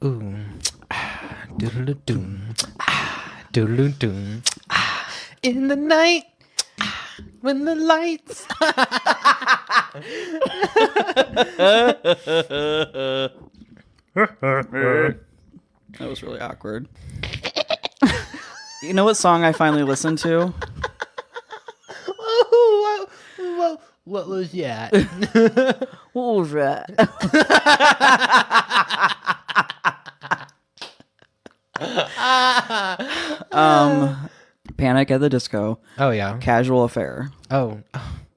Ooh. Doodle-doo. Doodle-doo. In the night when the lights. That was really awkward. You know what song I finally listened to? What was that? What was that? Panic at the Disco. Oh, yeah. Casual Affair. Oh.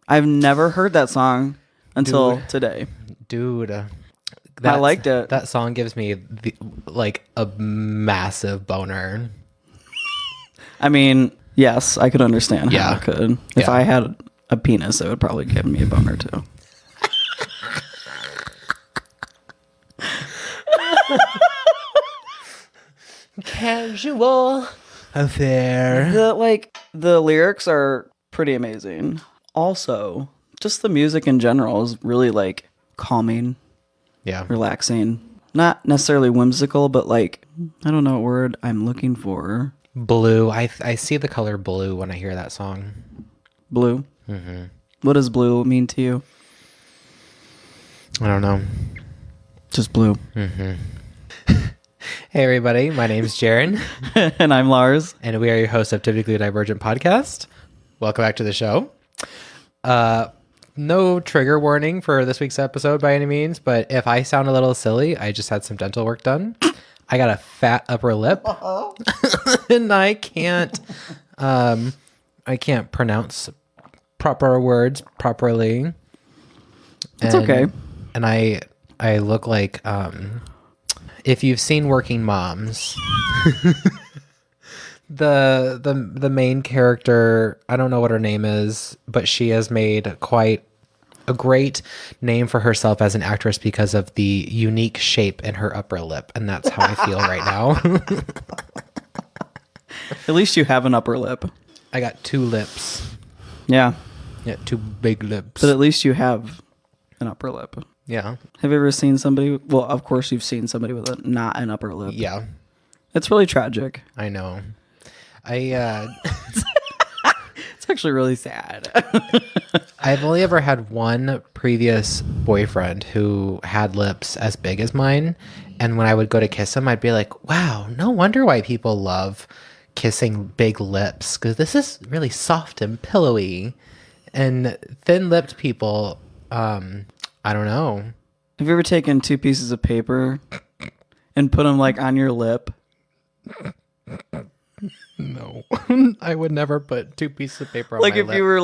I've never heard that song until today. Dude. I liked it. That song gives me a massive boner. I mean, yes, I could understand how Yeah. it could. If I had a penis, it would probably give me a boner too. Casual Affair. The lyrics are pretty amazing. Also, just the music in general is really calming, relaxing. Not necessarily whimsical, but I don't know what word I'm looking for. Blue. I see the color blue when I hear that song. Blue. Mm-hmm. What does blue mean to you? I don't know. Just blue. Mm-hmm. Hey everybody, my name's Jaron. And I'm Lars. And we are your hosts of Typically Divergent Podcast. Welcome back to the show. No trigger warning for this week's episode by any means, but if I sound a little silly, I just had some dental work done. I got a fat upper lip. And I can't pronounce proper words properly. It's okay. And I look like if you've seen Working Moms, the main character, I don't know what her name is, but she has made quite a great name for herself as an actress because of the unique shape in her upper lip, and that's how I feel right now. At least you have an upper lip. I got two lips. Yeah. Yeah, two big lips. But at least you have an upper lip. Yeah. Have you ever seen somebody? Well, of course you've seen somebody with not an upper lip. Yeah. It's really tragic. I know. It's actually really sad. I've only ever had one previous boyfriend who had lips as big as mine. And when I would go to kiss him, I'd be like, wow, no wonder why people love kissing big lips, because this is really soft and pillowy. And thin-lipped people, I don't know. Have you ever taken two pieces of paper and put them on your lip? No. I would never put two pieces of paper on my lip. You were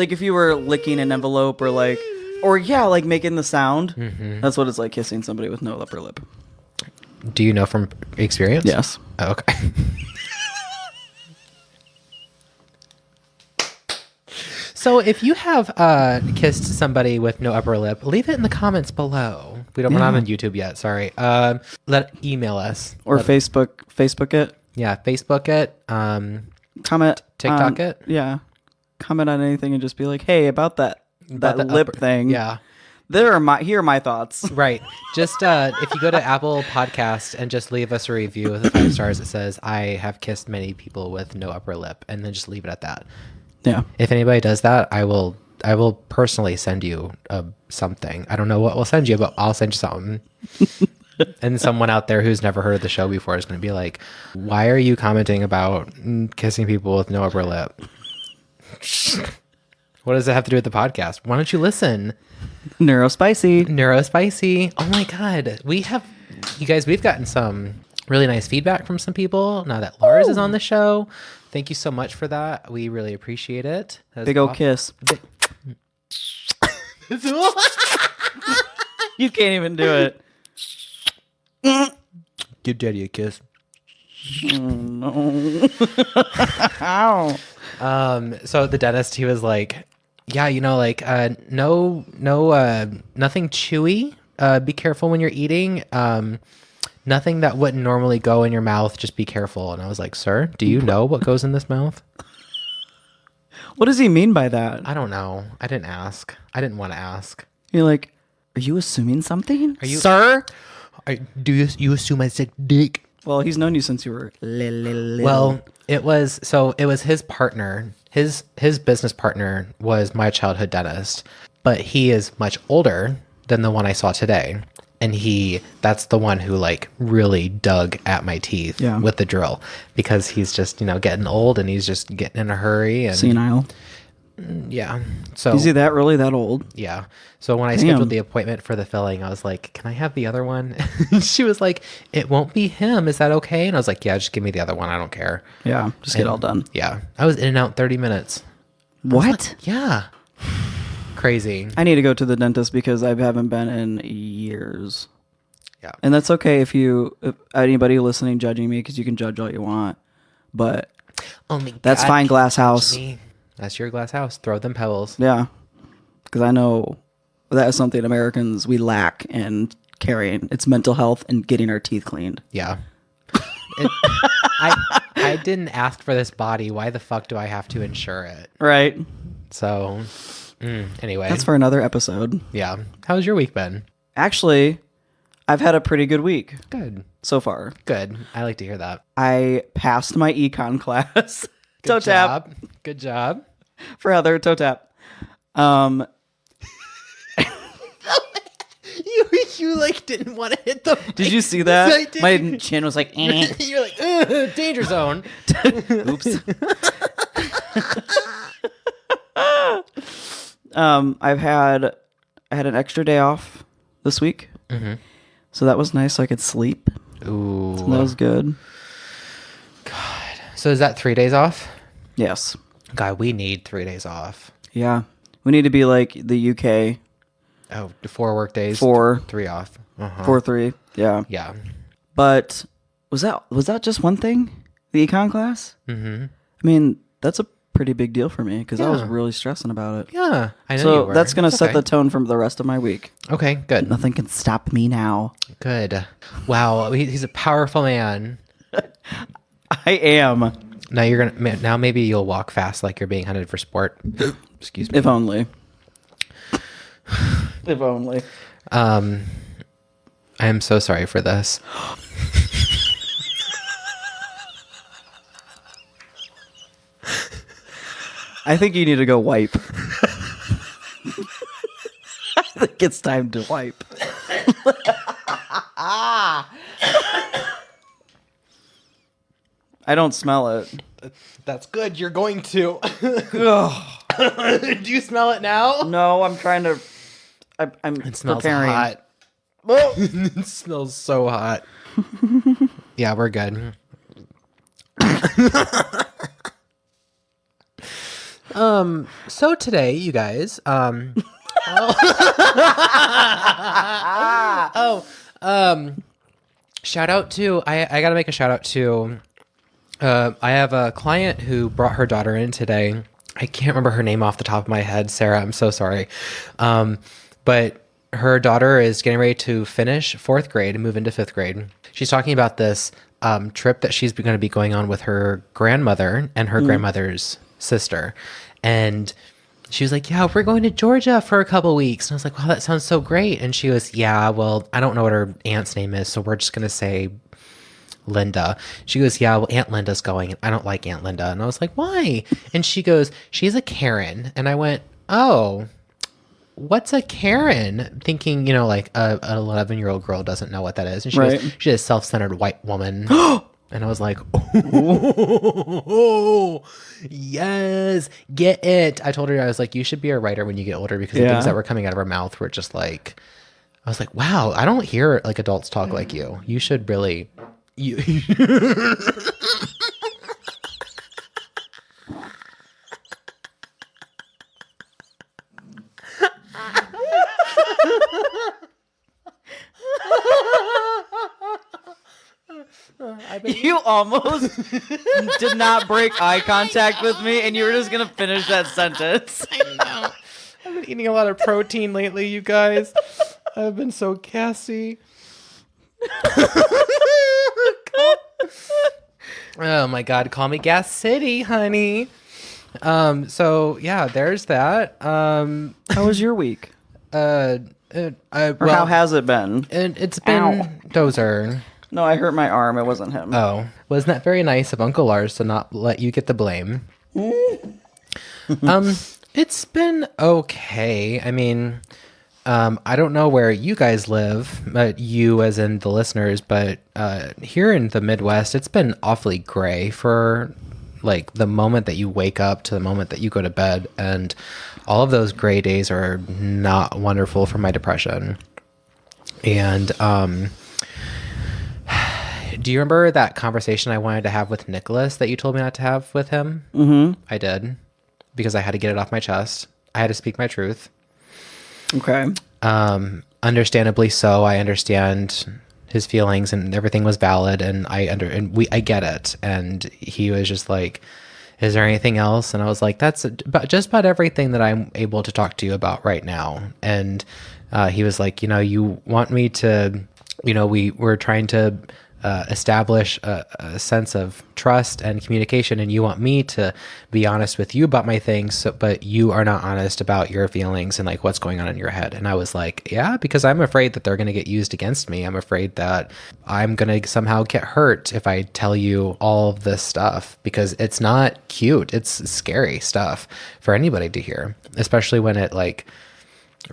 if you were licking an envelope or making the sound. Mm-hmm. That's what it's like kissing somebody with no upper lip. Do you know from experience? Yes. Oh, okay. So if you have kissed somebody with no upper lip, leave it in the comments below. We're not on YouTube yet. Sorry. Email us or Facebook it. Yeah, Facebook it. Comment. TikTok it. Yeah. Comment on anything and just be like, hey, about that lip thing. Yeah. Here are my thoughts. Right. Just if you go to Apple Podcast and just leave us a review with the 5 stars, it says, I have kissed many people with no upper lip, and then just leave it at that. Yeah. If anybody does that, I will personally send you something. I don't know what we'll send you, but I'll send you something. And someone out there who's never heard of the show before is going to be like, why are you commenting about kissing people with no upper lip? What does it have to do with the podcast? Why don't you listen? Neurospicy. Oh my God. We've gotten some really nice feedback from some people now that Lars is on the show. Thank you so much for that. We really appreciate it. Big old kiss. You can't even do it. Give Daddy a kiss. Oh, no. Ow. So the dentist, he was like, yeah, no, nothing chewy. Be careful when you're eating. Nothing that wouldn't normally go in your mouth. Just be careful. And I was like, sir, do you know what goes in this mouth? What does he mean by that? I don't know. I didn't ask. I didn't want to ask. You're like, Are you assuming something? Are you, sir? Do you assume I suck dick? Well, he's known you since you were little. Well, it was his partner. His business partner was my childhood dentist, but he is much older than the one I saw today. And that's the one who like really dug at my teeth with the drill, because he's just, getting old and he's just getting in a hurry and senile. Yeah. So is he really that old? Yeah. So when I scheduled the appointment for the filling, I was like, can I have the other one? She was like, it won't be him. Is that okay? And I was like, yeah, just give me the other one. I don't care. Yeah. Just get all done. Yeah. I was in and out in 30 minutes. What? Yeah. Crazy. I need to go to the dentist because I haven't been in years. Yeah. And that's okay if anybody listening judging me, because you can judge all you want. But that's fine, glass house. That's your glass house. Throw them pebbles. Yeah. Because I know that is something Americans, we lack in carrying. It's mental health and getting our teeth cleaned. Yeah. I didn't ask for this body. Why the fuck do I have to insure it? Right. So, anyway. That's for another episode. Yeah. How's your week been? Actually, I've had a pretty good week. Good. So far. Good. I like to hear that. I passed my econ class. Good job. Good job. For Heather, toe tap. You like didn't want to hit the mic. Did you see that? My chin was like, eh. You're like, danger zone. Oops. I had an extra day off this week. Mm-hmm. So that was nice. So I could sleep. Ooh. So that was good. God. So is that 3 days off? Yes. God, we need 3 days off. Yeah. We need to be like the UK. Oh, 4 work days. 3 off. 4-3. Yeah. Yeah. But was that just one thing? The econ class? Mm-hmm. I mean, that's a pretty big deal for me because I was really stressing about it. Yeah, I know. So that's going to set the tone for the rest of my week. Okay, good. Nothing can stop me now. Good. Wow, he's a powerful man. I am. Now maybe you'll walk fast like you're being hunted for sport. Excuse me. If only. If only. I am so sorry for this. I think you need to go wipe. I think it's time to wipe. I don't smell it. That's good. You're going to. Do you smell it now? No, I'm trying to. It smells preparing. hot. It smells so hot. Yeah, we're good. So today, you guys, shout out to, I gotta make a shout out to, I have a client who brought her daughter in today. I can't remember her name off the top of my head. Sarah, I'm so sorry. But her daughter is getting ready to finish 4th grade and move into 5th grade. She's talking about this trip that she's going to be going on with her grandmother and her grandmother's sister. And she was like, yeah, we're going to Georgia for a couple weeks. And I was like, wow, that sounds so great. And she goes, yeah, well, I don't know what her aunt's name is, so we're just going to say Linda. She goes, yeah, well, Aunt Linda's going. I don't like Aunt Linda. And I was like, why? And she goes, she's a Karen. And I went, oh, what's a Karen? Thinking, like an 11-year-old girl doesn't know what that is. And she goes, she's a self-centered white woman. And I was like, oh, yes, get it. I told her, I was like, you should be a writer when you get older, because the things that were coming out of her mouth were just like, I was like, wow, I don't hear like adults talk like you. You should really, You almost did not break eye contact with me, and you were just going to finish that sentence. I know. I've been eating a lot of protein lately, you guys. I've been so gassy. Oh my God, call me Gas City, honey. So yeah, there's that. How was your week? How has it been? It's been Ow. Dozer. No, I hurt my arm. It wasn't him. Oh, wasn't that very nice of Uncle Lars to not let you get the blame? It's been okay. I mean, I don't know where you guys live, but you as in the listeners, but here in the Midwest, it's been awfully gray for like the moment that you wake up to the moment that you go to bed, and all of those gray days are not wonderful for my depression. And do you remember that conversation I wanted to have with Nicholas that you told me not to have with him? Mm-hmm. I did, because I had to get it off my chest. I had to speak my truth. Okay. Understandably so. I understand his feelings and everything was valid, and I get it. And he was just like, is there anything else? And I was like, that's just about everything that I'm able to talk to you about right now. And he was like, you want me to, we're trying to establish a sense of trust and communication, and you want me to be honest with you about my things, but you are not honest about your feelings and like what's going on in your head. And I was like, yeah, because I'm afraid that they're going to get used against me. I'm afraid that I'm going to somehow get hurt if I tell you all of this stuff, because it's not cute. It's scary stuff for anybody to hear, especially when it like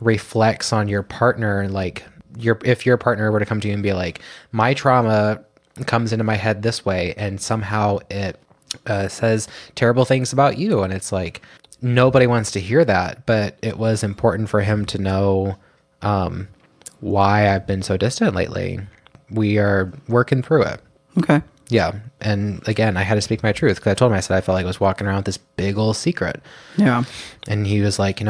reflects on your partner. Like, if your partner were to come to you and be like, my trauma comes into my head this way, and somehow it says terrible things about you. And it's like, nobody wants to hear that, but it was important for him to know why I've been so distant lately. We are working through it. Okay. Yeah. And again, I had to speak my truth, because I told him, I said, I felt like I was walking around with this big old secret. Yeah. And he was like,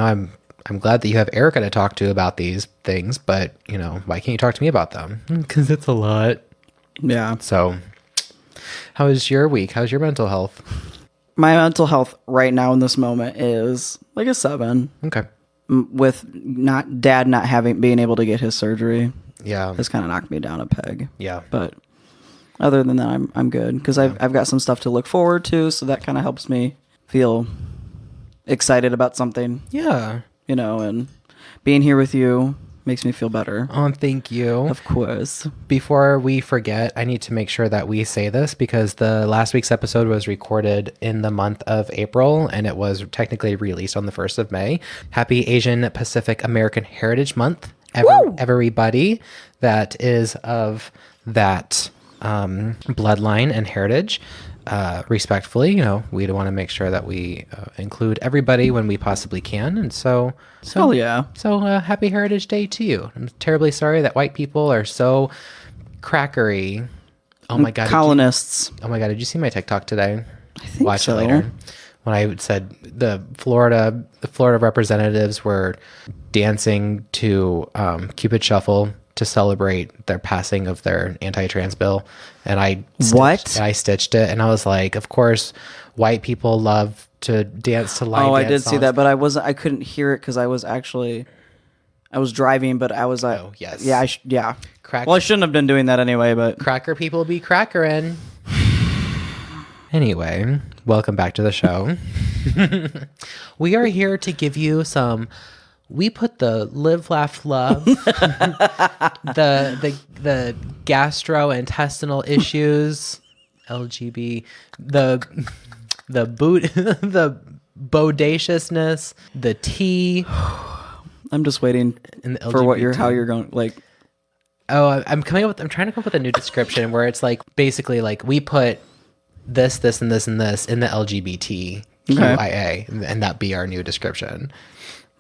I'm glad that you have Erica to talk to about these things, but, why can't you talk to me about them? Because it's a lot. Yeah. So how was your week? How's your mental health? My mental health right now in this moment is like a 7. Okay. With dad not being able to get his surgery. Yeah. Has kind of knocked me down a peg. Yeah. But other than that, I'm good, because I've got some stuff to look forward to. So that kind of helps me feel excited about something. Yeah. And being here with you makes me feel better. Oh, thank you. Of course. Before we forget, I need to make sure that we say this, because the last week's episode was recorded in the month of April, and it was technically released on the 1st of May. Happy Asian Pacific American Heritage Month, everybody that is of that bloodline and heritage. Respectfully, we want to make sure that we include everybody when we possibly can. And so hell yeah. So happy Heritage Day to you. I'm terribly sorry that white people are so crackery. Oh my God. Colonists. Did you see my TikTok today? I think Watch so. it later. When I said the Florida representatives were dancing to Cupid Shuffle to celebrate their passing of their anti-trans bill, and I stitched it, and I was like, of course, white people love to dance to line. Oh, I dance did songs. see that, but I couldn't hear it because I was driving, but I was like, oh yes, yeah. Cracker. Well, I shouldn't have been doing that anyway, but cracker people be crackerin'. Anyway, welcome back to the show. We are here to give you some. We put the live, laugh, love, the gastrointestinal issues, LGB, the bodaciousness, the tea. I'm just waiting for how you're going. Like, oh, I'm trying to come up with a new description where it's like basically like we put this, and this, and this in the LGBTQIA, and that be our new description.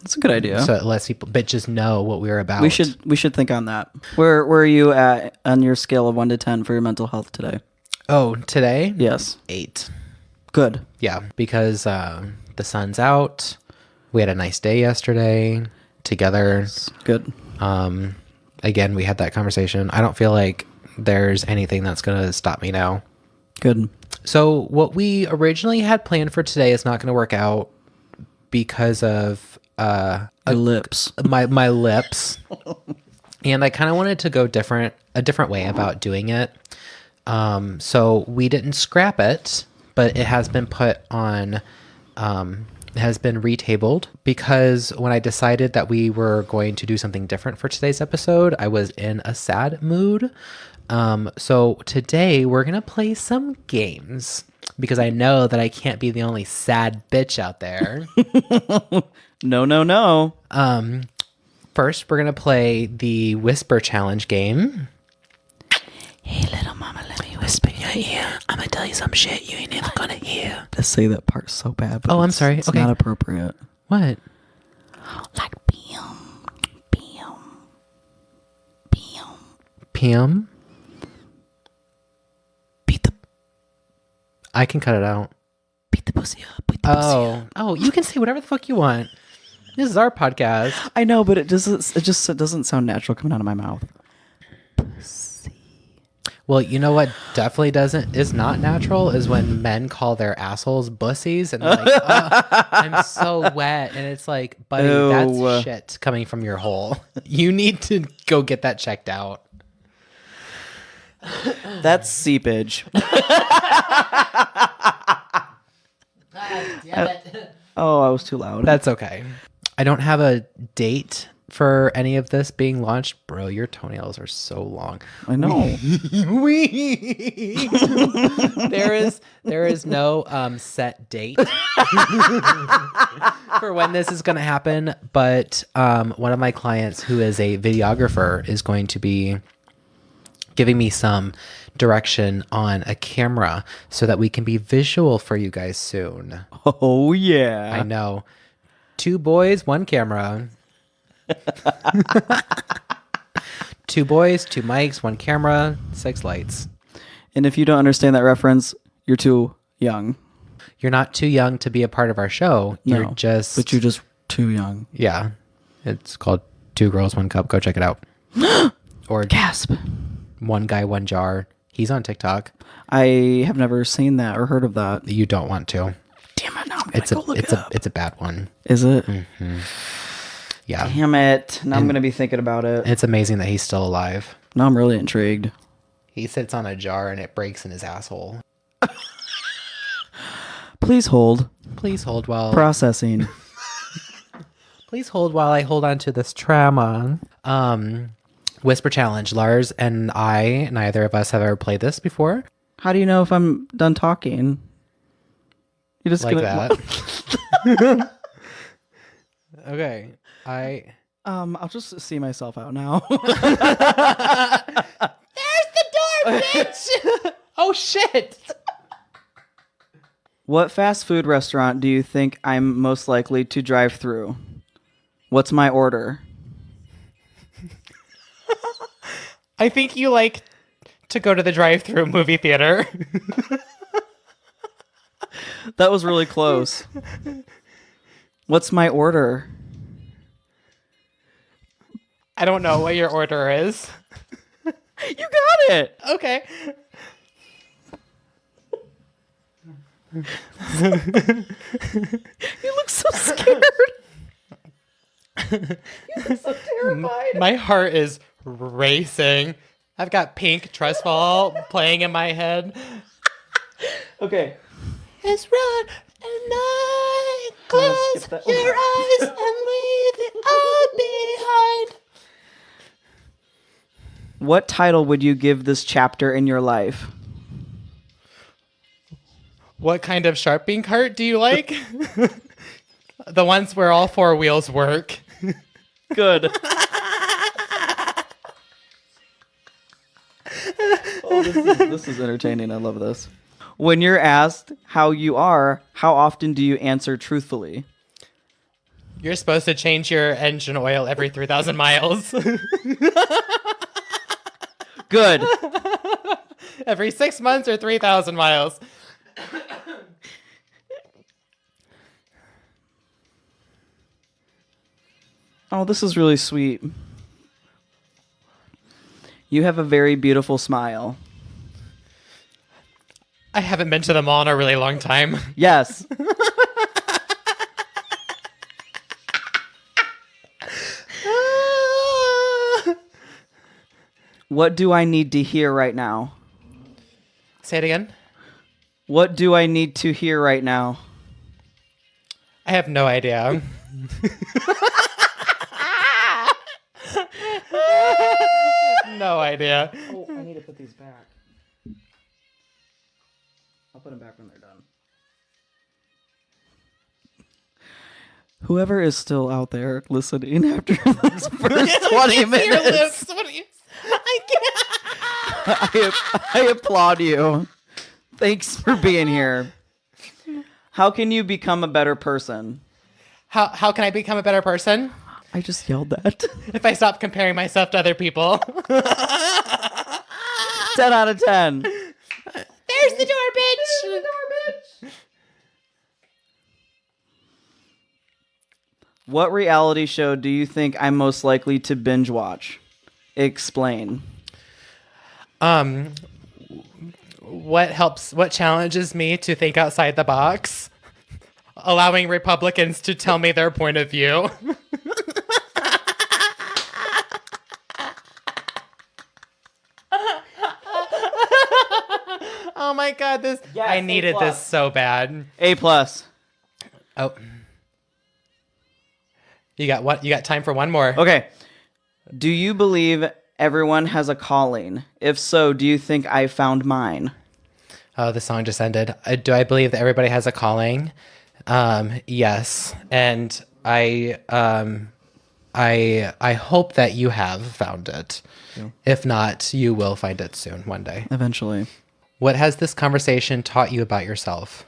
That's a good idea. So it lets bitches know what we're about. We should think on that. Where are you at on your scale of 1 to 10 for your mental health today? Oh, today? Yes. 8. Good. Yeah, because the sun's out. We had a nice day yesterday together. Good. Again, we had that conversation. I don't feel like there's anything that's going to stop me now. Good. So what we originally had planned for today is not going to work out because of your lips. My lips. And I kind of wanted to go a different way about doing it. So we didn't scrap it, but it has been put on has been retabled because when I decided that we were going to do something different for today's episode, I was in a sad mood. So today we're going to play some games because I know that I can't be the only sad bitch out there. No. First, we're going to play the Whisper Challenge game. Hey, little mama, let me whisper in your ear. I'm gonna tell you some shit you ain't never gonna hear. To say that part so bad, but I'm sorry. It's okay. not appropriate. What? Like, bam. PM? Beat the I can cut it out. Beat the pussy up. Beat the pussy up. Oh, you can say whatever the fuck you want. This is our podcast. I know, but it doesn't sound natural coming out of my mouth. Well, you know what definitely is not natural is when men call their assholes bussies and they're like, oh, I'm so wet. And it's like, buddy, that's shit coming from your hole. You need to go get that checked out. That's seepage. Damn it. Oh, I was too loud. That's okay. I don't have a date for any of this being launched. Bro, your toenails are so long. I know. There is no set date for when this is going to happen, but one of my clients who is a videographer is going to be giving me some direction on a camera so that we can be visual for you guys soon. Oh yeah. I know. 2 boys, 1 camera. 2 boys, 2 mics, 1 camera, 6 lights. And if you don't understand that reference, you're too young. You're not too young to be a part of our show. No, You're just too young. Yeah. It's called 2 Girls, 1 Cup. Go check it out. Or Gasp. 1 Guy, 1 Jar. He's on TikTok. I have never seen that or heard of that. You don't want to. Damn it! Now I'm gonna go look it up. It's a bad one. Is it? Mm-hmm. Yeah. Damn it! Now I'm gonna be thinking about it. It's amazing that he's still alive. Now I'm really intrigued. He sits on a jar and it breaks in his asshole. Please hold. Please hold while Processing. Please hold while I hold on to this trauma. Whisper Challenge. Lars and I, neither of us have ever played this before. How do you know if I'm done talking? You're just like gonna... that. Okay. I'll just see myself out now. There's the door, bitch! Oh shit! What fast food restaurant do you think I'm most likely to drive through? What's my order? I think you like to go to the drive-through movie theater. That was really close. What's my order? I don't know what your order is. You got it. Okay. You look so scared. You look so terrified. My heart is racing. I've got Pink Trustfall playing in my head. Okay. It's run and night. Close your eyes and leave it all behind. What title would you give this chapter in your life? What kind of sharp bean cart do you like? The ones where all 4 wheels work. Good. Oh, this is entertaining. I love this. When you're asked how you are, how often do you answer truthfully? You're supposed to change your engine oil every 3,000 miles. Good. Every 6 months or 3,000 miles. Oh, this is really sweet. You have a very beautiful smile. I haven't been to the mall in a really long time. Yes. What do I need to hear right now? Say it again. What do I need to hear right now? I have no idea. No idea. Oh, I need to put these back. I'll put them back when they're done. Whoever is still out there listening after this first 20 minutes, I can't. I applaud you. Thanks for being here. How can you become a better person? How can I become a better person? I just yelled that. If I stop comparing myself to other people. 10 out of 10. There's the door, bitch. What reality show do you think I'm most likely to binge watch? Explain. What challenges me to think outside the box? Allowing Republicans to tell me their point of view. Oh my god, Yes, I needed this so bad. A+. Oh. You got what? You got time for one more. Okay. Do you believe everyone has a calling? If so, do you think I found mine? Oh, the song just ended. Do I believe that everybody has a calling? Yes. And I hope that you have found it. Yeah. If not, you will find it soon, one day. Eventually. What has this conversation taught you about yourself?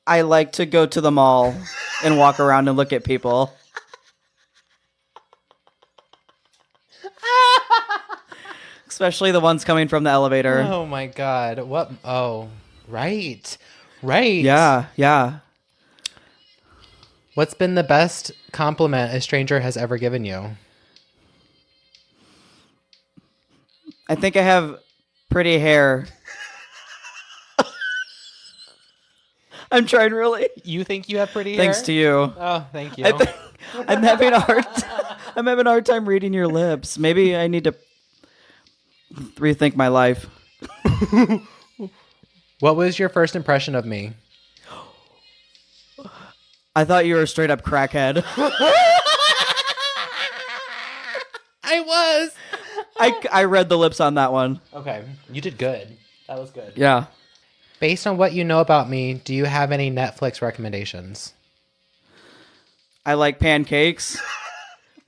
I like to go to the mall and walk around and look at people. Especially the ones coming from the elevator. Oh my god. What? Oh, right. Right. Yeah. What's been the best compliment a stranger has ever given you? I think I have pretty hair. I'm trying really. You think you have pretty hair? Thanks to you. Oh, thank you. I'm having a hard time reading your lips. Maybe I need to rethink my life. What was your first impression of me? I thought you were a straight up crackhead. I was. I read the lips on that one. Okay. You did good. That was good. Yeah. Based on what you know about me, do you have any Netflix recommendations? I like pancakes.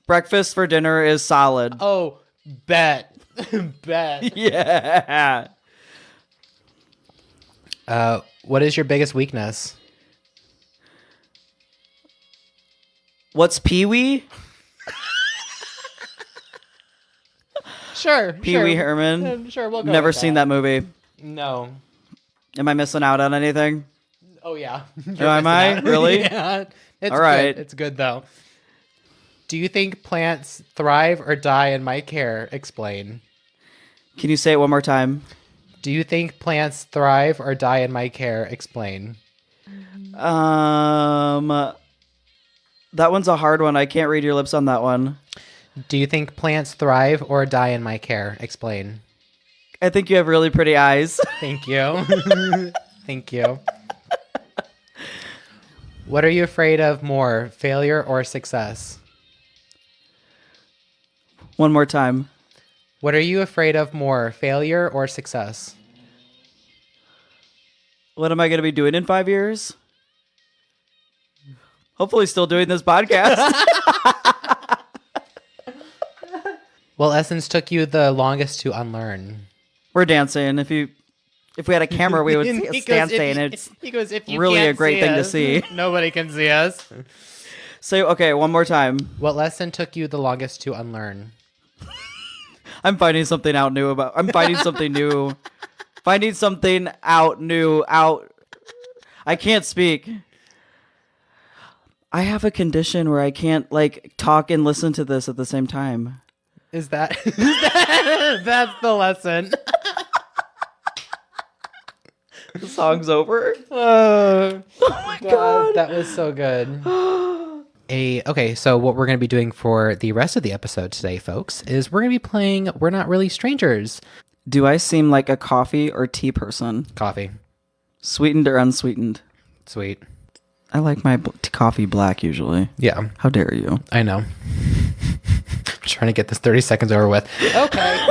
Breakfast for dinner is solid. Oh, bet. Bet. Yeah. What is your biggest weakness? What's Pee-wee? Sure. Pee-wee Herman. Sure, we'll go. Never with seen that movie. No. Am I missing out on anything? Oh yeah. Am I? Really? Yeah. It's all right. Good. It's good though. Do you think plants thrive or die in my care? Explain. Can you say it one more time? Do you think plants thrive or die in my care? Explain. That one's a hard one. I can't read your lips on that one. Do you think plants thrive or die in my care? Explain. I think you have really pretty eyes. Thank you. Thank you. What are you afraid of more, failure or success? One more time. What are you afraid of more, failure or success? What am I going to be doing in 5 years? Hopefully still doing this podcast. What lessons took you the longest to unlearn? We're dancing. If we had a camera, we would see us dancing. It's really a great thing to see. Nobody can see us. So, okay, one more time. What lesson took you the longest to unlearn? I'm finding something out new about. I'm finding something new. Finding something out new. I can't speak. I have a condition where I can't talk and listen to this at the same time. Is that that's the lesson? The song's over. Oh my god, that was so good. Okay, so what we're going to be doing for the rest of the episode today, folks, is we're going to be playing We're Not Really Strangers. Do I seem like a coffee or tea person? Coffee. Sweetened or unsweetened? Sweet. I like my coffee black usually. Yeah. How dare you? I know. Trying to get this 30 seconds over with. Okay.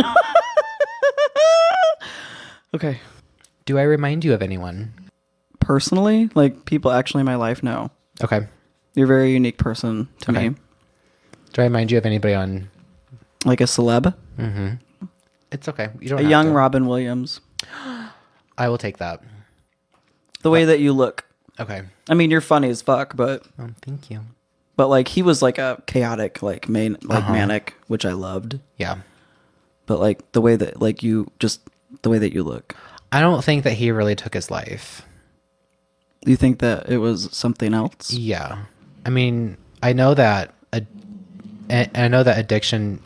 Okay. Do I remind you of anyone? Personally, like people actually in my life, no. Okay. You're a very unique person to Okay. me. Do I remind you of anybody on... Like a celeb? Mm-hmm. It's okay. You don't A have young to. Robin Williams. I will take that. The way that you look. Okay. I mean, you're funny as fuck, but Thank you. but like he was like a chaotic, like manic, which I loved. Yeah. But like the way that like you just the way that you look. I don't think that he really took his life. You think that it was something else? Yeah. I mean, I know that addiction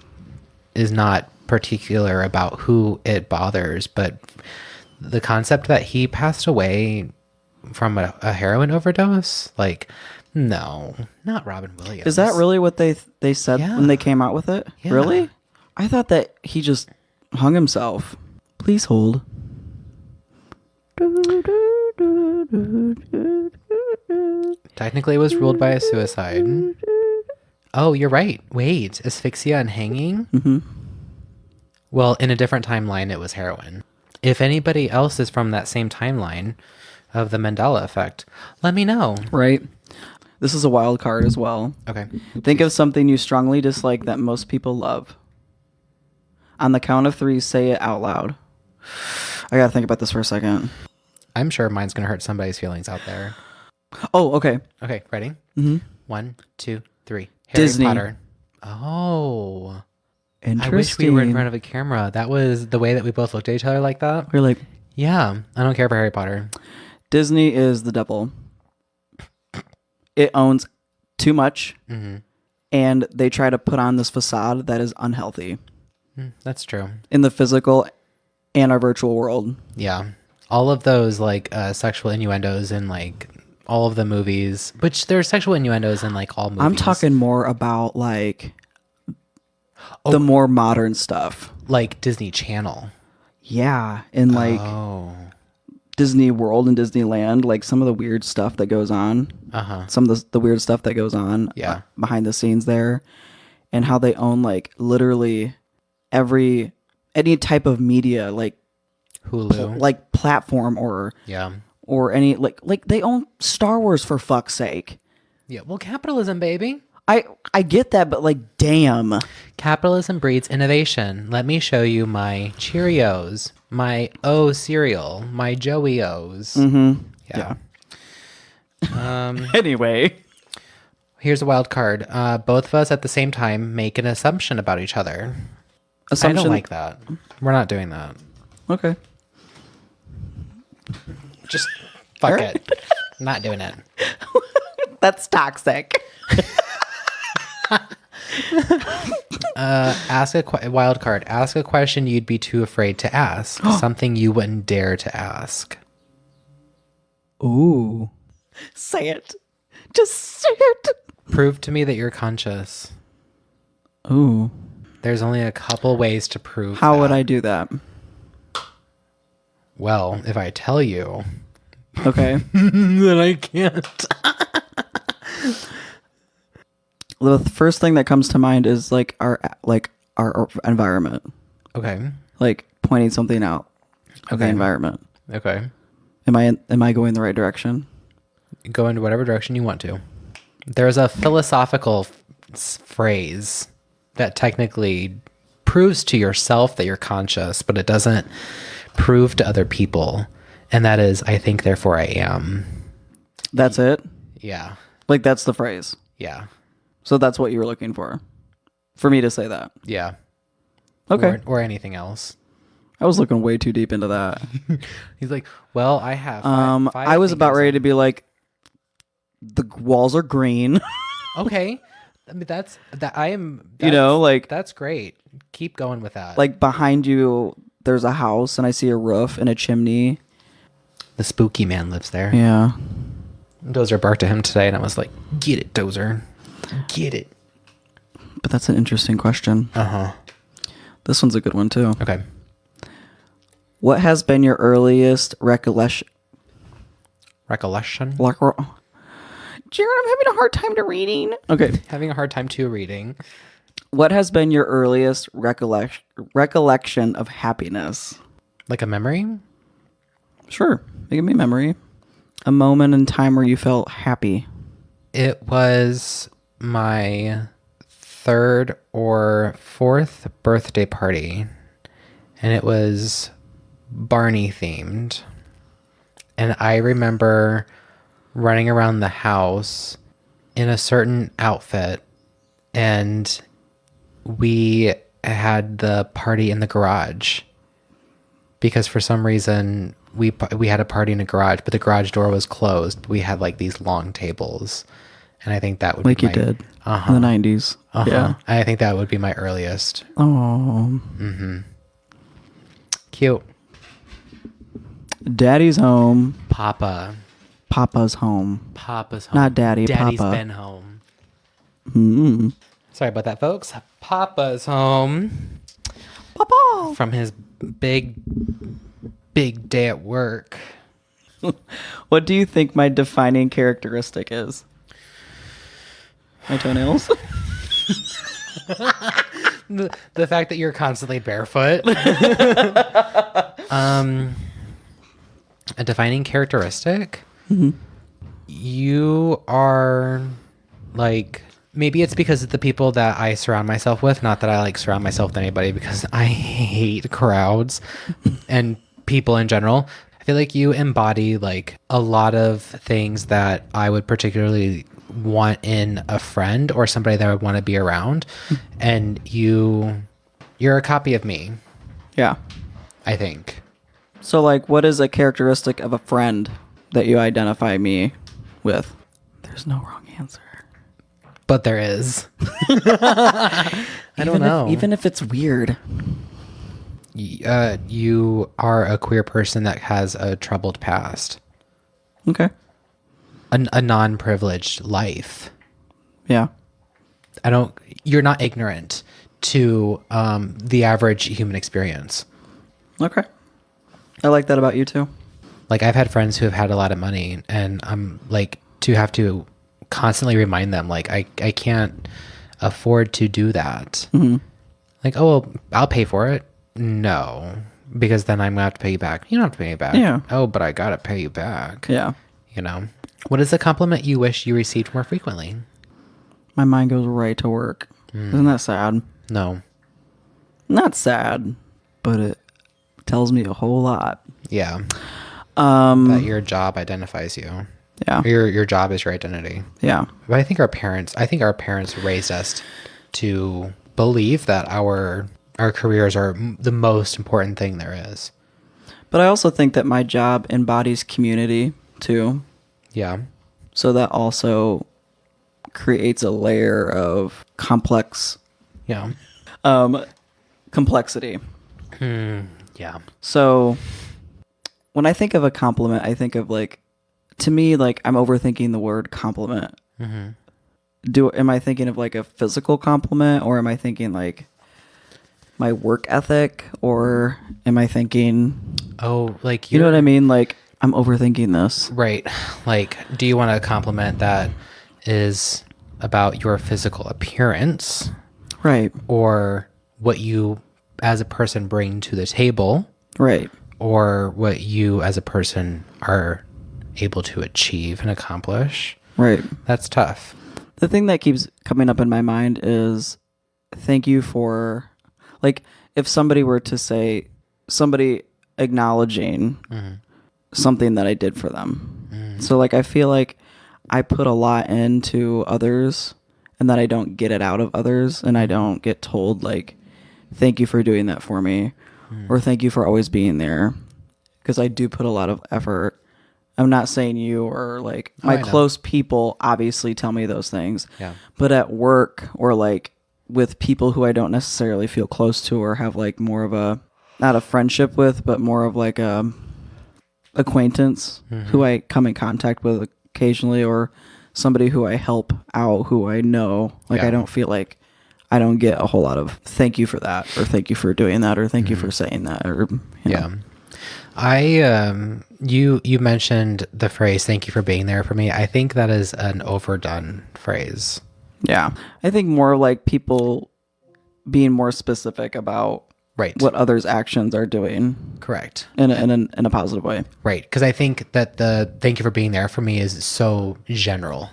is not particular about who it bothers, but the concept that he passed away from a heroin overdose, like, no, not Robin Williams. Is that really what they said Yeah. when they came out with it? Yeah. Really? I thought that he just hung himself. Please hold. Technically, it was ruled by a suicide. Oh, you're right. Wait, asphyxia and hanging? Mm-hmm. Well, in a different timeline, it was heroin. If anybody else is from that same timeline of the Mandela effect, let me know. Right. This is a wild card as well. Okay. Think of something you strongly dislike that most people love. On the count of 3, say it out loud. I gotta think about this for a second. I'm sure mine's going to hurt somebody's feelings out there. Oh, okay. Okay, ready? Mm-hmm. 1, 2, 3. Harry Disney. Potter. Oh. Interesting. I wish we were in front of a camera. That was the way that we both looked at each other like that. We're like, Yeah, I don't care for Harry Potter. Disney is the devil. It owns too much, and they try to put on this facade that is unhealthy That's true. in the physical and our virtual world. Yeah. All of those like sexual innuendos in like all of the movies, which there's sexual innuendos in like all movies. I'm talking more about like the more modern stuff. like Disney Channel. Yeah, and like Oh. Disney World and Disneyland, like some of the weird stuff that goes on. Uh-huh. Some of the weird stuff that goes on Yeah. behind the scenes there, and how they own like literally any type of media, like Hulu. like platform Yeah. or any like they own Star Wars for fuck's sake. Yeah. Well, capitalism, baby. I get that, but like damn. Capitalism breeds innovation. Let me show you my Cheerios, my O cereal, my Joey O's. Mm-hmm. Yeah. Anyway. Here's a wild card. Both of us at the same time make an assumption about each other. Assumption. I don't like that. We're not doing that. Okay. Just fuck Alright. it. Not doing it. That's toxic. Ask a wild card. Ask a question you'd be too afraid to ask. Something you wouldn't dare to ask. Ooh. Say it. Just say it. Prove to me that you're conscious. Ooh. There's only a couple ways to prove How that. would I do that? Well, if I tell you, Okay. then I can't. The first thing that comes to mind is like our environment. Okay. Like pointing something out of the Okay. environment. Okay. Am I going the right direction? Go into whatever direction you want to. There's a philosophical phrase that technically proves to yourself that you're conscious, but it doesn't prove to other people. And that is, I think, therefore I am. That's it? Yeah. Like that's the phrase. Yeah. So that's what you were looking for me to say that. Yeah. Okay. Or anything else. I was looking way too deep into that. He's like, well, I have. I was about ready to be like, the walls are green. Okay. I mean, that's. Like That's great. Keep going with that. like behind you, there's a house and I see a roof and a chimney. the spooky man lives there. Yeah. Dozer barked at him today, and I was like, get it, Dozer. Get it. But that's an interesting question. Uh-huh. This one's a good one too. Okay. What has been your earliest recollection? Recollection? Jaron, I'm having a hard time to reading. Okay. Having a hard time too reading. What has been your earliest recollection of happiness? Like a memory? Sure. Give me a memory. A moment in time where you felt happy. It was my 3rd or 4th birthday party. And it was Barney themed. And I remember running around the house in a certain outfit, and we had the party in the garage because for some reason we had a party in a garage, but the garage door was closed. We had like these long tables, and I think that would like be you did in the 90s. Yeah, I think that would be my earliest. Oh, Cute. Daddy's home. Papa's home. Not daddy. Daddy's Papa. been home. Mm. Sorry about that, folks. Papa's home. Papa. From his big day at work. What do you think my defining characteristic is? My toenails? The fact that you're constantly barefoot. A defining characteristic? Mm-hmm. You are like, maybe it's because of the people that I surround myself with. Not that I like surround myself with anybody, because I hate crowds and people in general. I feel like you embody like a lot of things that I would particularly want in a friend or somebody that I would want to be around. And you're a copy of me. Yeah. I think. So, like, what is a characteristic of a friend that you identify me with? There's no wrong answer. But there is. I don't know. Even if it's weird. You are a queer person that has a troubled past. Okay. A non-privileged life. Yeah. You're not ignorant to the average human experience. Okay. I like that about you too. Like, I've had friends who have had a lot of money, and I'm like, to have to constantly remind them, like, I can't afford to do that. Mm-hmm. Like, oh, well, I'll pay for it. No, because then I'm gonna have to pay you back. You don't have to pay me back. Yeah. Oh, but I gotta pay you back. Yeah. You know, what is a compliment you wish you received more frequently? My mind goes right to work. Isn't that sad? No. Not sad, but it tells me a whole lot. Yeah. That your job identifies you. Yeah. Your job is your identity. Yeah. But I think our parents raised us to believe that our careers are the most important thing there is. But I also think that my job embodies community too. Yeah. So that also creates a layer of complexity. Yeah. So when I think of a compliment, I think of like, to me, like, I'm overthinking the word compliment. Mm-hmm. Am I thinking of like a physical compliment, or am I thinking like my work ethic, or am I thinking, like, you know what I mean? Like, I'm overthinking this. Right. Like, do you want a compliment that is about your physical appearance? Right. Or what you as a person bring to the table? Right. Or what you as a person are able to achieve and accomplish? Right. That's tough. The thing that keeps coming up in my mind is, thank you for, like, if somebody were to say, somebody acknowledging something that I did for them. So, like, I feel like I put a lot into others, and that I don't get it out of others, and I don't get told, like, thank you for doing that for me, or thank you for always being there, because I do put a lot of effort. I'm not saying you, or like my close people obviously tell me those things. Yeah. But at work, or like with people who I don't necessarily feel close to, or have like more of a, not a friendship with, but more of like a acquaintance who I come in contact with occasionally, or somebody who I help out, who I know, like, I don't feel like I don't get a whole lot of thank you for that, or thank you for doing that, or thank you for saying that, or, you know. You mentioned the phrase "thank you for being there for me." I think that is an overdone phrase. Yeah. I think more like people being more specific about what others' actions are doing. Correct. In a positive way. Right. Because I think that the "thank you for being there for me" is so general.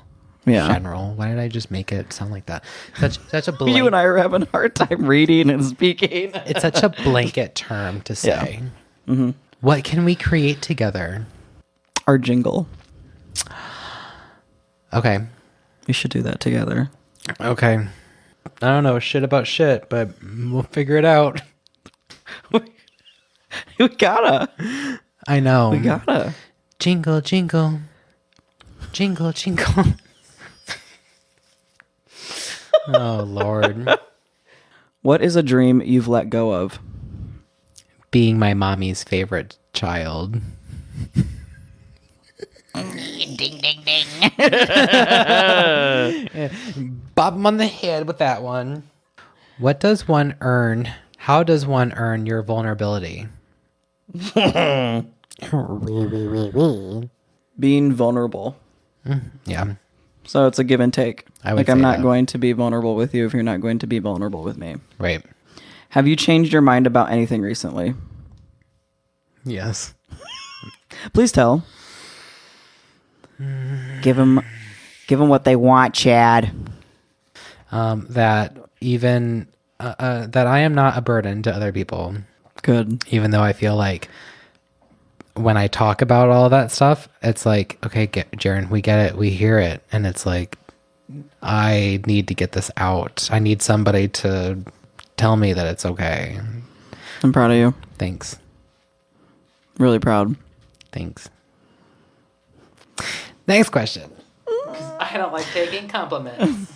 Yeah. General. Why did I just make it sound like that? Such a blanket. You and I are having a hard time reading and speaking. It's such a blanket term to say. Yeah. Mm-hmm. What can we create together? Our jingle. Okay. We should do that together. Okay. I don't know shit about shit, but we'll figure it out. We gotta. I know. We gotta. Jingle, jingle. Jingle, jingle. Oh, Lord. What is a dream you've let go of? Being my mommy's favorite child. Ding, ding, ding. Bob him on the head with that one. What does one earn? How does one earn your vulnerability? Being vulnerable. Yeah. So it's a give and take. I'm not going to be vulnerable with you if you're not going to be vulnerable with me. Right. Have you changed your mind about anything recently? Yes. Please tell. Give them what they want, Chad. That even that I am not a burden to other people. Good. Even though I feel like when I talk about all that stuff, it's like, okay, Jaron, we get it, we hear it, and it's like, I need to get this out. I need somebody to tell me that it's okay. I'm proud of you. Thanks. Really proud. Thanks. Next question. I don't like taking compliments.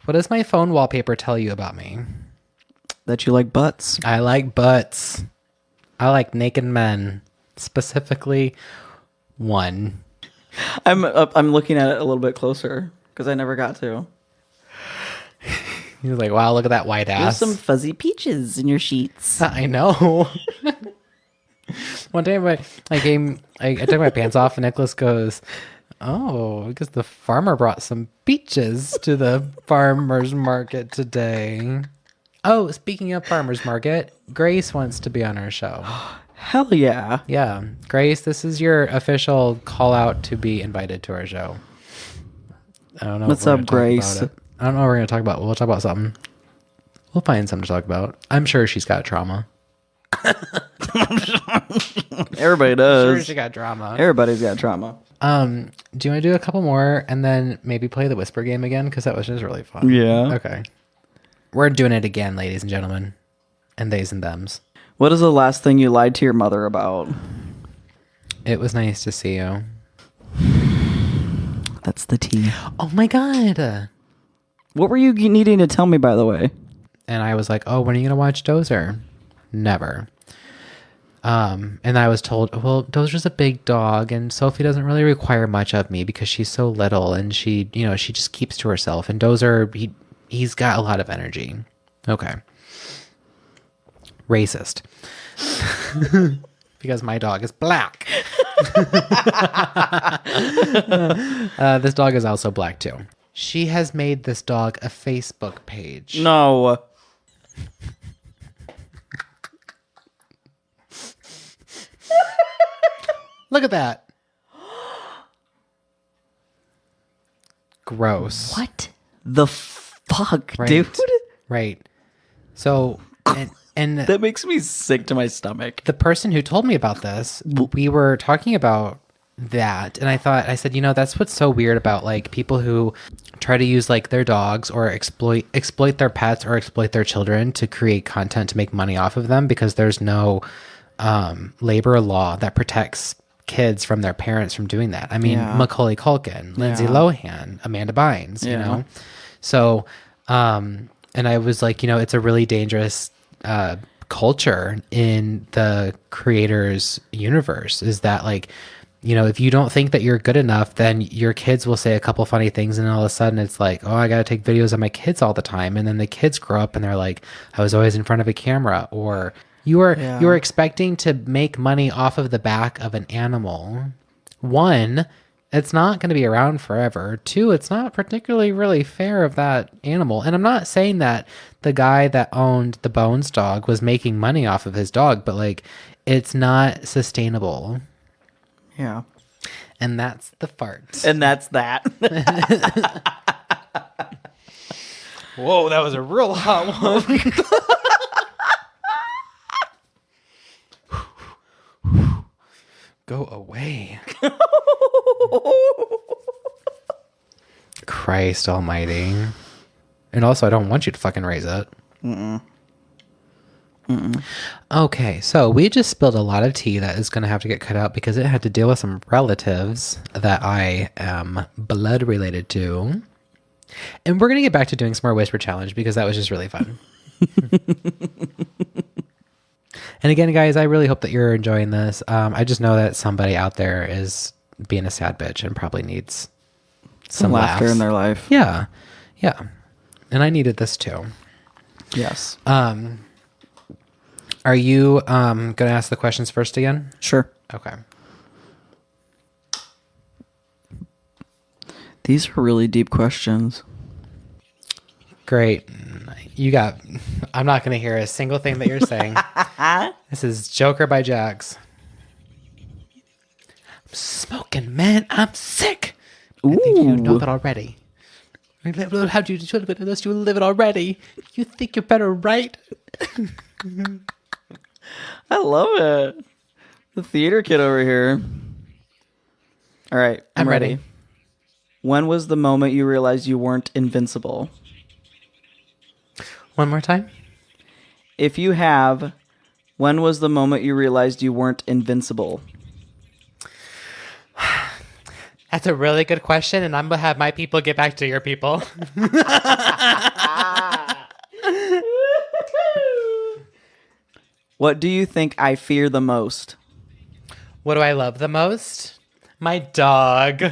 What does my phone wallpaper tell you about me? That you like butts. I like butts. I like naked men. Specifically, one. I'm looking at it a little bit closer because I never got to. He was like, wow, look at that white ass. There's some fuzzy peaches in your sheets. I know. One day I took my pants off and Nicholas goes, oh, because the farmer brought some peaches to the farmer's market today. Oh, speaking of farmer's market, Grace wants to be on our show. Hell yeah. Yeah. Grace, this is your official call out to be invited to our show. I don't know. What's up, Grace? I don't know what we're going to talk about. We'll talk about something. We'll find something to talk about. I'm sure she's got trauma. Everybody does. I'm sure she got drama. Everybody's got trauma. Do you want to do a couple more and then maybe play the whisper game again? Because that was just really fun. Yeah. Okay. We're doing it again, ladies and gentlemen. And theys and thems. What is the last thing you lied to your mother about? It was nice to see you. That's the tea. Oh my God. What were you needing to tell me, by the way? And I was like, oh, when are you going to watch Dozer? Never. And I was told, well, Dozer's a big dog and Sophie doesn't really require much of me because she's so little and she just keeps to herself. And Dozer, he's got a lot of energy. Okay. Racist. Because my dog is black. This dog is also black too. She has made this dog a Facebook page. No. Look at that. Gross. What the fuck, Right. dude? Right. So, and That makes me sick to my stomach. the person who told me about this, we were talking about that, and I said, that's what's so weird about like people who try to use like their dogs or exploit their pets or exploit their children to create content to make money off of them because there's no labor law that protects kids from their parents from doing that. I mean, Yeah. Macaulay Culkin, Lindsay Lohan, Amanda Bynes, you know? So, and I was like, it's a really dangerous culture in the creator's universe is that like, if you don't think that you're good enough, then your kids will say a couple funny things and all of a sudden it's like, oh, I got to take videos of my kids all the time. And then the kids grow up and they're like, I was always in front of a camera or You are expecting to make money off of the back of an animal. One, it's not going to be around forever. Two, it's not particularly really fair of that animal. And I'm not saying that the guy that owned the Bones dog was making money off of his dog, but like, it's not sustainable. Yeah. And that's the fart. And that's that. Whoa, that was a real hot one. Go away. Christ almighty. And also, I don't want you to fucking raise it. Okay, so we just spilled a lot of tea that is going to have to get cut out because it had to deal with some relatives that I am blood related to. And we're going to get back to doing some more Whisper Challenge because that was just really fun. And again, guys, I really hope that you're enjoying this. I just know that somebody out there is being a sad bitch and probably needs some laughter laughs in their life. Yeah. Yeah. And I needed this too. Yes. Are you going to ask the questions first again? Sure. Okay. These are really deep questions. Great. I'm not going to hear a single thing that you're saying. This is Joker by Jax. I'm smoking, man. I'm sick. Ooh. I think you know it already. How do you live it unless you live it already? You think you're better, right? I love it. The theater kid over here. All right. I'm ready. When was the moment you realized you weren't invincible? One more time. If you have, when was the moment you realized you weren't invincible? That's a really good question, and I'm going to have my people get back to your people. What do you think I fear the most? What do I love the most? My dog. When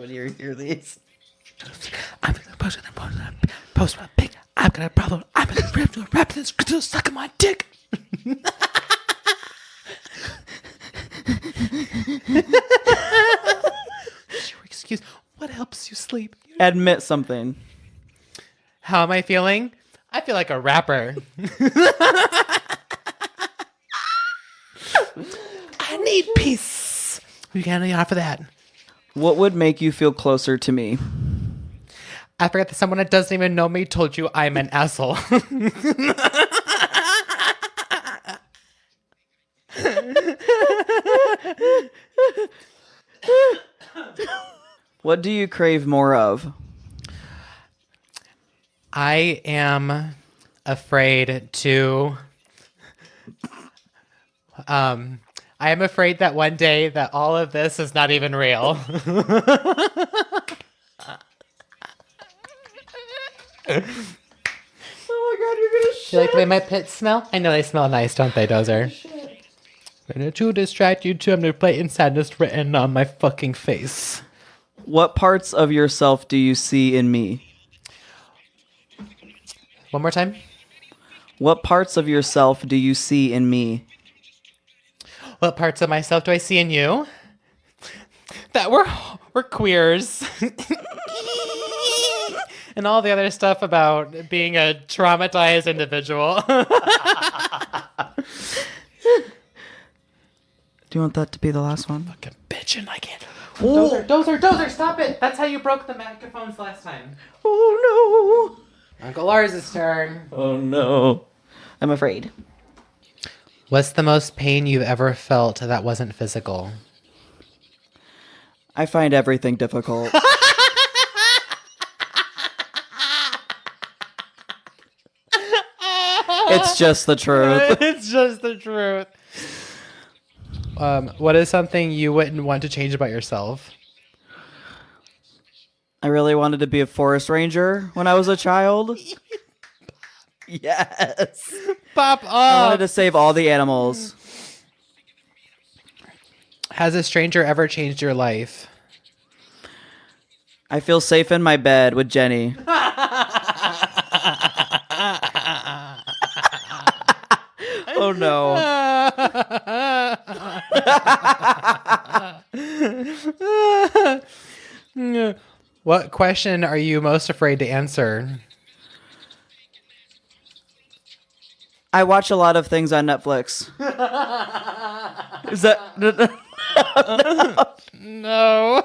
you hear these. I'm gonna post my pic. I'm gonna rap this sucking my dick. Excuse. What helps you sleep? Admit something. How am I feeling? I feel like a rapper. I need peace. We can't offer that. What would make you feel closer to me? I forgot that someone that doesn't even know me told you I'm an asshole. What do you crave more of? I am afraid to... I am afraid that one day that all of this is not even real. Oh my god, you're gonna shit. You like the way my pits smell? I know they smell nice, don't they, Dozer? To distract you too, I'm gonna play Sadness written on my fucking face. What parts of yourself do you see in me? One more time. What parts of yourself do you see in me? What parts of myself do I see in you? That we're queers. And all the other stuff about being a traumatized individual. Do you want that to be the last one? Fucking bitchin', I can't. Dozer, stop it! That's how you broke the microphones last time. Oh no! Uncle Lars' turn. Oh no. I'm afraid. What's the most pain you've ever felt that wasn't physical? I find everything difficult. It's just the truth. It's just the truth. What is something you wouldn't want to change about yourself? I really wanted to be a forest ranger when I was a child. Yes. Pop I off. wanted to save all the animals. Has a stranger ever changed your life? I feel safe in my bed with Jenny. Oh no. What question are you most afraid to answer? I watch a lot of things on Netflix. Is that No.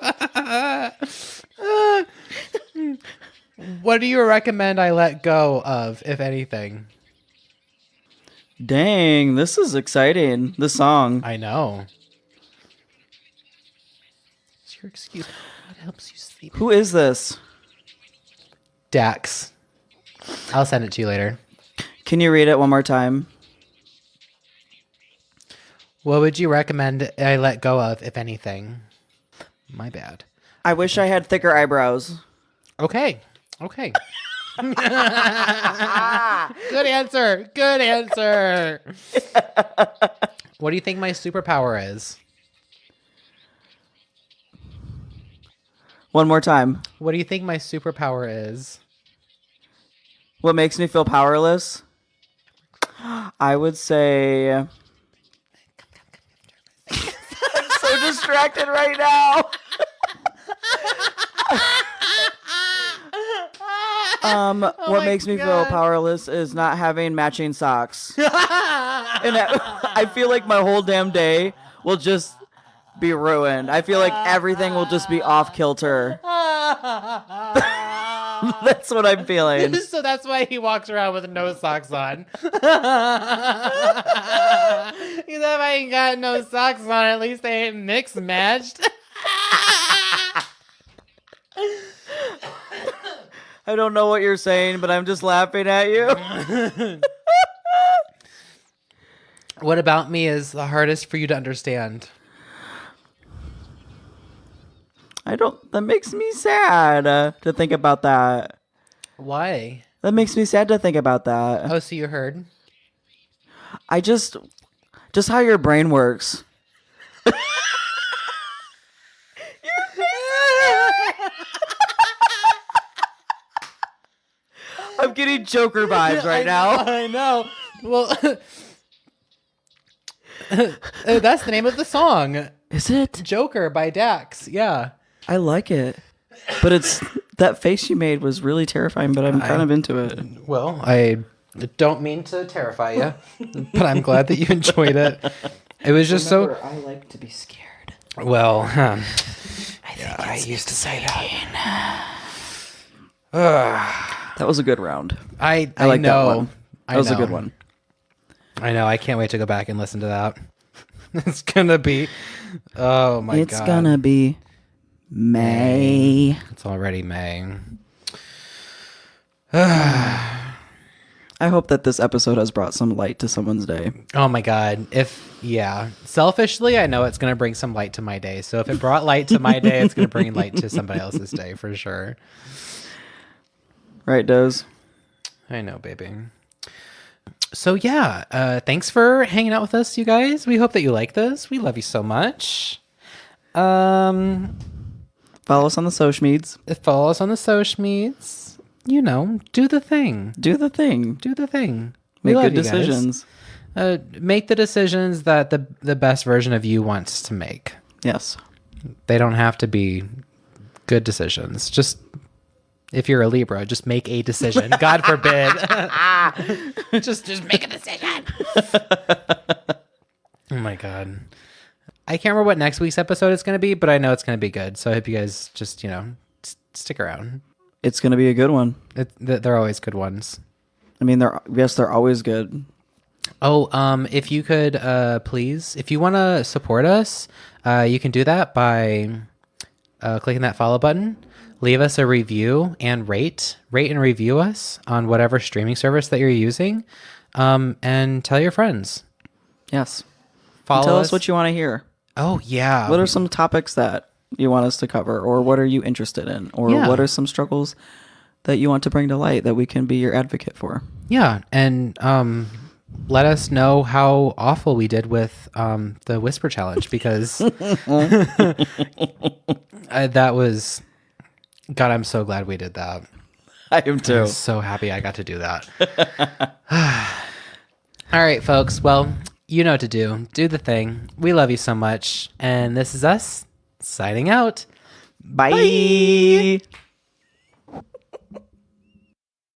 What do you recommend I let go of, if anything? Dang, this is exciting. The song. I know. It's your excuse. What helps you sleep? Who is this? Dax. I'll send it to you later. Can you read it one more time? What would you recommend I let go of, if anything? My bad. I wish I had thicker eyebrows. Okay. Good answer. Good answer. What do you think my superpower is? One more time. What do you think my superpower is? What makes me feel powerless? I would say... I'm so distracted right now. What makes me feel powerless is not having matching socks. And I feel like my whole damn day will just be ruined. I feel like everything will just be off kilter. That's what I'm feeling. So that's why he walks around with no socks on. Because if I ain't got no socks on, at least they ain't mixed matched. I don't know what you're saying, but I'm just laughing at you. What about me is the hardest for you to understand? That makes me sad to think about that. Why? That makes me sad to think about that. Oh, so you heard? I just how your brain works. I'm getting Joker vibes right now. I know. Well, that's the name of the song. Is it? Joker by Dax. Yeah. I like it. But it's that face you made was really terrifying, but I'm kind of into it. Well, I don't mean to terrify you, but I'm glad that you enjoyed it. It was just I like to be scared. Well, I think I used to say that. That was a good round. I like know. that one. That was a good one. I know. I can't wait to go back and listen to that. It's gonna be. Oh my god! It's gonna be May. It's already May. I hope that this episode has brought some light to someone's day. Oh my god. Selfishly, I know it's going to bring some light to my day. So if it brought light to my day, it's going to bring light to somebody else's day for sure. Right, Doze? I know, baby. So yeah, thanks for hanging out with us, you guys. We hope that you like this. We love you so much. Follow us on the social medias. Follow us on the social medias. You know, do the thing. Do the thing. Do the thing. Make good decisions. Make the decisions that the best version of you wants to make. Yes. They don't have to be good decisions. Just if you're a Libra, just make a decision. God forbid. just make a decision. Oh my god. I can't remember what next week's episode is going to be, but I know it's going to be good. So I hope you guys just, stick around. It's going to be a good one. They're always good ones. I mean, they're always good. Oh, if you could, please, if you want to support us, you can do that by clicking that follow button. Leave us a review and rate and review us on whatever streaming service that you're using, and tell your friends. Yes. Tell us what you want to hear. Oh, yeah. What are some topics that you want us to cover, or what are you interested in, or what are some struggles that you want to bring to light that we can be your advocate for? Yeah, and let us know how awful we did with the whisper challenge, because that was... God, I'm so glad we did that. I am too. I'm so happy I got to do that. All right, folks. Well, you know what to do. Do the thing. We love you so much. And this is us signing out. Bye. Bye.